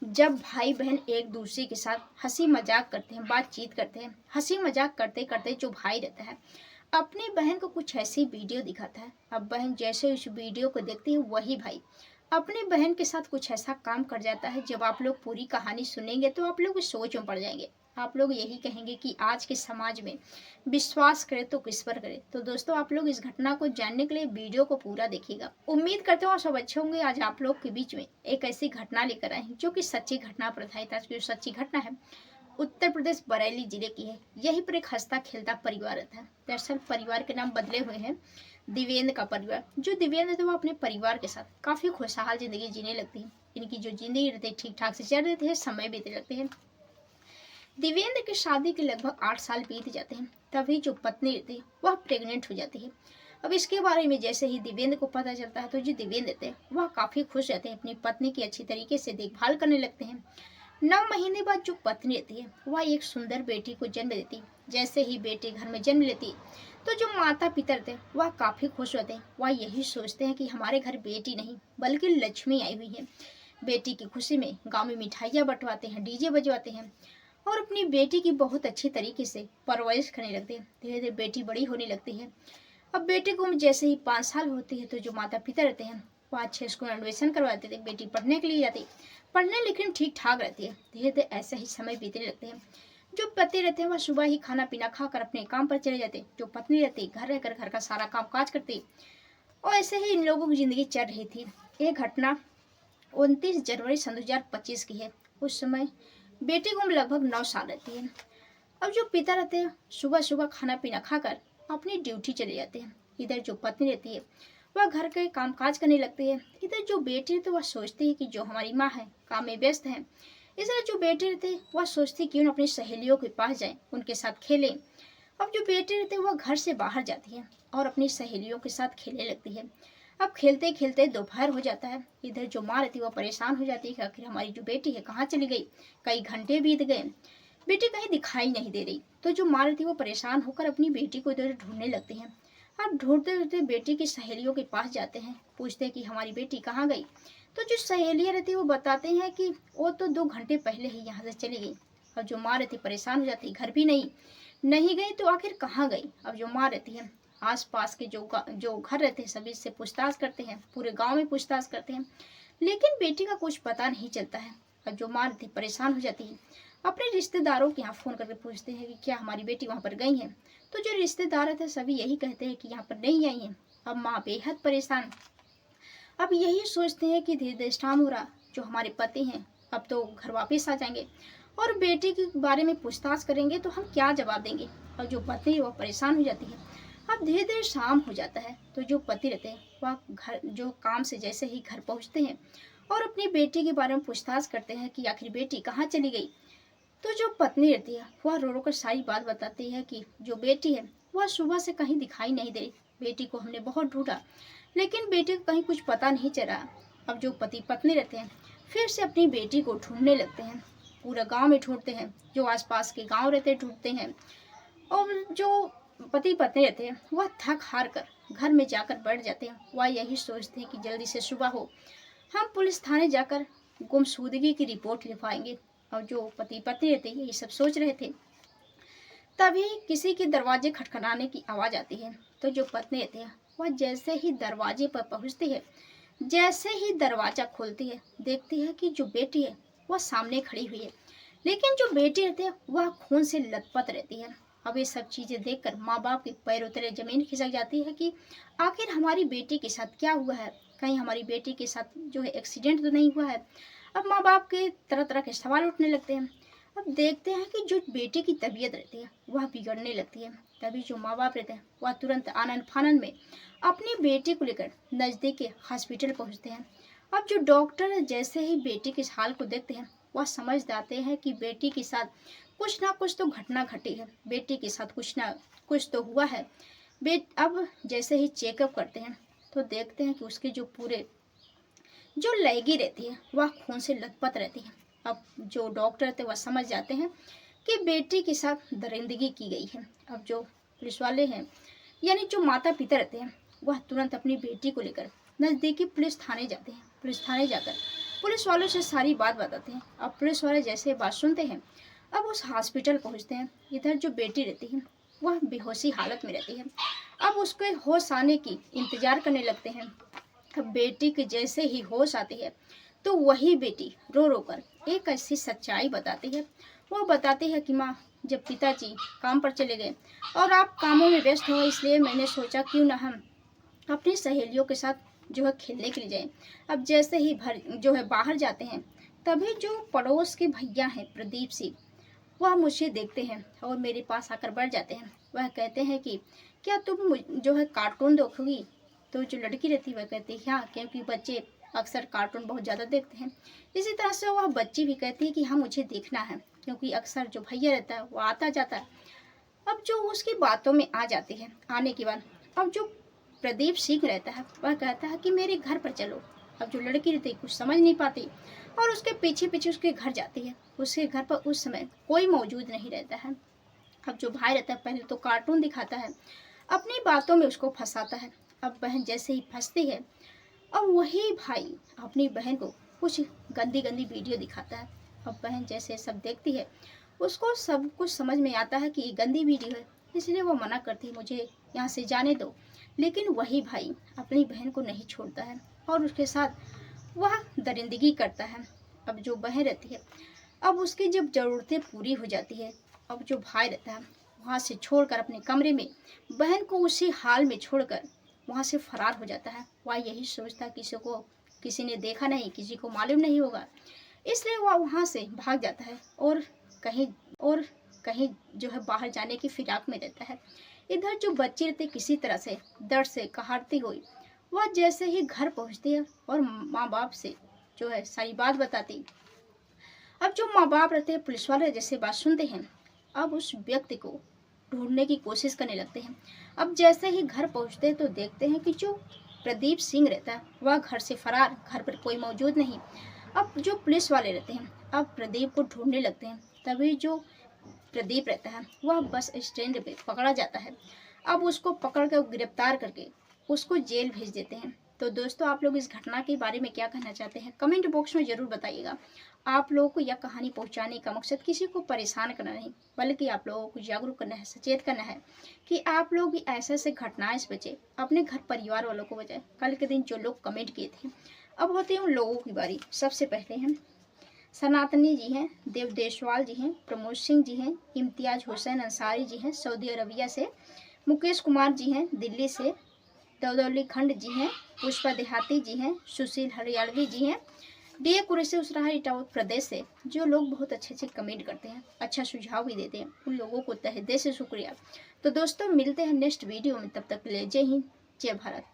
जब भाई बहन एक दूसरे के साथ हंसी मजाक करते हैं, बातचीत करते हैं, हंसी मजाक करते करते जो भाई रहता है अपनी बहन को कुछ ऐसी वीडियो दिखाता है। अब बहन जैसे उस वीडियो को देखती है वही भाई अपनी बहन के साथ कुछ ऐसा काम कर जाता है। जब आप लोग पूरी कहानी सुनेंगे तो आप लोग सोच में पड़ जाएंगे। आप लोग यही कहेंगे कि आज के समाज में विश्वास करे तो किस पर करे। तो दोस्तों आप लोग इस घटना को जानने के लिए वीडियो को पूरा देखिएगा। उम्मीद करते हो आप सब अच्छे होंगे। आज आप लोग के बीच में एक ऐसी घटना लेकर आए हैं जो कि सच्ची घटना पर आधारित है। आज की जो सच्ची घटना है उत्तर प्रदेश बरेली जिले की है। यहीं पर एक हंसता खेलता परिवार रहता है। दरअसल परिवार के नाम बदले हुए हैं। दिव्येंद्र का परिवार, जो दिव्येंद्र थे वो अपने परिवार के साथ काफी खुशहाल जिंदगी जीने लगती है। इनकी जो जिंदगी रहती है ठीक ठाक से चल रही थी, समय बीतने लगते हैं। दिव्येंद्र की शादी के लगभग 8 साल बीत जाते हैं। तभी जो पत्नी रहती है वह प्रेग्नेंट हो जाती है। अब इसके बारे में जैसे ही दिव्येंद्र को पता चलता है तो जो दिव्येंद्र रहते हैं वह काफी खुश रहते हैं, अपनी पत्नी की अच्छी तरीके से देखभाल करने लगते हैं। 9 महीने बाद जो पत्नी रहती है वह एक सुंदर बेटी को जन्म देती। जैसे ही बेटी घर में जन्म लेती तो जो माता पिता थे वह काफी खुश होते हैं। वह यही सोचते हैं कि हमारे घर बेटी नहीं बल्कि लक्ष्मी आई हुई है। बेटी की खुशी में गांव में मिठाइयाँ बंटवाते हैं, डीजे बजवाते हैं और अपनी बेटी की बहुत अच्छी तरीके से परवरिश करने लगते हैं। धीरे धीरे बेटी बड़ी होने लगती है। अब बेटे को जैसे ही 5 साल होती है तो जो माता पिता रहते हैं वो अच्छे स्कूल एडमिशन करवाते थे। बेटी पढ़ने के लिए जाती, पढ़ने लिखने ठीक ठाक रहती है। धीरे धीरे ऐसे ही समय बीतने लगते हैं। जो पति रहते हैं वह सुबह ही खाना पीना खाकर अपने काम पर चले जाते। जो पत्नी रहती घर रहकर घर का सारा काम काज करती और ऐसे ही इन लोगों की जिंदगी चल रही थी। ये घटना 29 जनवरी सन 2025 की है। उस समय बेटी को लगभग 9 साल रहती है। अब जो पिता रहते हैं सुबह सुबह खाना पीना खाकर अपनी ड्यूटी चले जाते हैं। इधर जो पत्नी रहती है वह घर के काम काज करने लगती है। इधर जो बेटी रहती है वह सोचती है कि जो हमारी माँ है काम में व्यस्त है। इसलिए जो बेटी रहती है वह सोचती है क्यों न अपनी सहेलियों के पास जाए, उनके साथ खेलें। अब जो बेटी रहती है वह घर से बाहर जाती है और अपनी सहेलियों के साथ खेलने लगती है। अब खेलते खेलते दोपहर हो जाता है। इधर जो माँ रहती है वह परेशान हो जाती है कि आखिर हमारी जो बेटी है कहाँ चली गई। कई घंटे बीत गए, बेटी कहीं दिखाई नहीं दे रही। तो जो माँ रहती है वो परेशान होकर अपनी बेटी को इधर ढूंढने लगते हैं। अब ढूंढते ढूंढते बेटी की सहेलियों के पास जाते हैं, पूछते हैं कि हमारी बेटी कहाँ गई। तो जो सहेलियाँ रहती है वो बताते हैं कि वो तो 2 घंटे पहले ही यहाँ से चली गई। और जो माँ रहती परेशान हो जाती, घर भी नहीं नहीं गई तो आखिर कहाँ गई। अब जो माँ रहती है आस पास के जो घर रहते हैं सभी से पूछताछ करते हैं, पूरे गांव में पूछताछ करते हैं, लेकिन बेटी का कुछ पता नहीं चलता है। और जो माँ रहती परेशान हो जाती है, अपने रिश्तेदारों के यहाँ फोन करके पूछते हैं कि क्या हमारी बेटी वहाँ पर गई है। तो जो रिश्तेदार थे सभी यही कहते हैं कि यहाँ पर नहीं आई है। अब माँ बेहद परेशान, अब यही सोचते हैं कि धीरे धीरे शाम हो रहा, जो हमारे पति हैं अब तो घर वापस आ जाएंगे और बेटी के बारे में पूछताछ करेंगे तो हम क्या जवाब देंगे। और जो पत्नी है वह परेशान हो जाती है। अब धीरे धीरे शाम हो जाता है तो जो पति रहते हैं वह घर जो काम से जैसे ही घर पहुंचते हैं और अपनी बेटी के बारे में पूछताछ करते हैं कि आखिर बेटी कहाँ चली गई। तो जो पत्नी रहती है वह रो रो कर सारी बात बताती है कि जो बेटी है वह सुबह से कहीं दिखाई नहीं दे रही। बेटी को हमने बहुत ढूंढा लेकिन बेटी को कहीं कुछ पता नहीं चला। अब जो पति पत्नी रहते हैं फिर से अपनी बेटी को ढूंढने लगते हैं। पूरा गांव में ढूंढते हैं, जो आसपास के गांव रहते हैं ढूंढते हैं। और जो पति पत्नी रहते हैं वह थक हार कर घर में जाकर बैठ जाते हैं। वह यही सोचते हैं कि जल्दी से सुबह हो, हम पुलिस थाने जाकर गुमशुदगी की रिपोर्ट लिखवाएंगे। और जो पति पत्नी रहते हैं ये सब सोच रहे थे, तभी किसी के दरवाजे खटखटाने की आवाज आती है। तो जो पत्नी रहती है वह जैसे ही दरवाजे पर पहुंचती है, जैसे ही दरवाजा खोलती है देखती है कि जो बेटी है वह सामने खड़ी हुई है, लेकिन जो बेटी रहती है वह खून से लथपथ रहती है। अब ये सब चीजें देखकर माँ बाप के पैरों तले जमीन खिसक जाती है कि आखिर हमारी बेटी के साथ क्या हुआ है, कहीं हमारी बेटी के साथ जो है एक्सीडेंट तो नहीं हुआ है। अब माँ बाप के तरह तरह के सवाल उठने लगते हैं। अब देखते हैं कि जो बेटे की तबीयत रहती है वह बिगड़ने लगती है। तभी जो माँ बाप रहते हैं वह तुरंत आनंद फानंद में अपनी बेटी को लेकर नजदीक के हॉस्पिटल पहुंचते हैं। अब जो डॉक्टर जैसे ही बेटी के हाल को देखते हैं वह समझ जाते हैं कि बेटी के साथ कुछ ना कुछ तो घटना घटी है, बेटी के साथ कुछ ना कुछ तो हुआ है। अब जैसे ही चेकअप करते हैं तो देखते हैं कि उसके जो पूरे जो लहगी रहती है वह खून से लथपथ रहती है। अब जो डॉक्टर थे वह समझ जाते हैं कि बेटी के साथ दरिंदगी की गई है। अब जो पुलिस वाले हैं यानी जो माता पिता रहते हैं वह तुरंत अपनी बेटी को लेकर नज़दीकी पुलिस थाने जाते हैं। पुलिस थाने जाकर पुलिस वालों से सारी बात बताते हैं। अब पुलिस वाले जैसे बात सुनते हैं, अब उस हॉस्पिटल पहुंचते हैं। इधर जो बेटी रहती है वह बेहोशी हालत में रहती है। अब उसके होश आने की इंतजार करने लगते हैं। अब बेटी के जैसे ही होश आती है तो वही बेटी रो रो कर एक ऐसी सच्चाई बताती है। वो बताती है कि माँ, जब पिताजी काम पर चले गए और आप कामों में व्यस्त हो, इसलिए मैंने सोचा क्यों ना हम अपनी सहेलियों के साथ जो है खेलने के लिए जाएं। अब जैसे ही बाहर जाते हैं, तभी जो पड़ोस के भैया हैं प्रदीप सिंह, वह मुझे देखते हैं और मेरे पास आकर बैठ जाते हैं। वह कहते हैं कि क्या तुम कार्टून देखोगी? तो जो लड़की रहती है वह कहती है हाँ, क्योंकि बच्चे अक्सर कार्टून बहुत ज़्यादा देखते हैं। इसी तरह से वह बच्ची भी कहती है कि हाँ, मुझे देखना है, क्योंकि अक्सर जो भैया रहता है वो आता जाता है। अब जो उसकी बातों में आ जाती है, आने के बाद अब जो प्रदीप सिंह रहता है वह कहता है कि मेरे घर पर चलो। अब जो लड़की रहती है कुछ समझ नहीं पाती और उसके पीछे पीछे उसके घर जाती है। उसके घर पर उस समय कोई मौजूद नहीं रहता है। अब जो भाई रहता है पहले तो कार्टून दिखाता है, अपनी बातों में उसको फंसाता है। अब बहन जैसे ही फंसती है, अब वही भाई अपनी बहन को कुछ गंदी गंदी वीडियो दिखाता है। अब बहन जैसे सब देखती है, उसको सब कुछ समझ में आता है कि ये गंदी वीडियो है, इसलिए वो मना करती है मुझे यहाँ से जाने दो। लेकिन वही भाई अपनी बहन को नहीं छोड़ता है और उसके साथ वह दरिंदगी करता है। अब जो बहन रहती है, अब उसकी जब ज़रूरतें पूरी हो जाती है, अब जो भाई रहता है वहाँ से छोड़कर अपने कमरे में बहन को उसी हाल में छोड़कर वहाँ से फरार हो जाता है। वह यही सोचता किसी ने देखा नहीं, किसी को मालूम नहीं होगा, इसलिए वह वहाँ से भाग जाता है और कहीं जो है बाहर जाने की फिराक में रहता है। इधर जो बच्ची रहती किसी तरह से दर्द से कहारती हुई, वह जैसे ही घर पहुँचती है और माँ बाप से जो है सारी बात बताती। अब जो माँ बाप रहते हैं पुलिस वाले जैसे बात सुनते हैं, अब उस व्यक्ति को ढूंढने की कोशिश करने लगते हैं। अब जैसे ही घर पहुँचते हैं तो देखते हैं कि जो प्रदीप सिंह रहता है वह घर से फरार, घर पर कोई मौजूद नहीं। अब जो पुलिस वाले रहते हैं अब प्रदीप को ढूंढने लगते हैं। तभी जो प्रदीप रहता है वह बस स्टैंड पे पकड़ा जाता है। अब उसको पकड़ कर गिरफ्तार करके उसको जेल भेज देते हैं। तो दोस्तों, आप लोग इस घटना के बारे में क्या कहना चाहते हैं कमेंट बॉक्स में ज़रूर बताइएगा। आप लोगों को यह कहानी पहुंचाने का मकसद किसी को परेशान करना नहीं, बल्कि आप लोगों को जागरूक करना है, सचेत करना है कि आप लोग भी ऐसे घटनाएं से बचे, अपने घर परिवार वालों को बचाए। कल के दिन जो लोग कमेंट किए थे, अब होते हैं उन लोगों की बारी। सबसे पहले हैं सनातनी जी हैं, देव देशवाल जी हैं, प्रमोद सिंह जी हैं, इम्तियाज हुसैन अंसारी जी हैं सऊदी अरबिया से, मुकेश कुमार जी हैं दिल्ली से, दौदौली खंड जी हैं, पुष्पा देहाती जी हैं, सुशील हरियाणवी जी हैं, डीए कुरैशी उसराहा इटावा प्रदेश से। जो लोग बहुत अच्छे कमेंट करते हैं, अच्छा सुझाव भी देते हैं, उन लोगों को तहे दिल से शुक्रिया। तो दोस्तों, मिलते हैं नेक्स्ट वीडियो में, तब तक के लिए जय हिंद, जय भारत।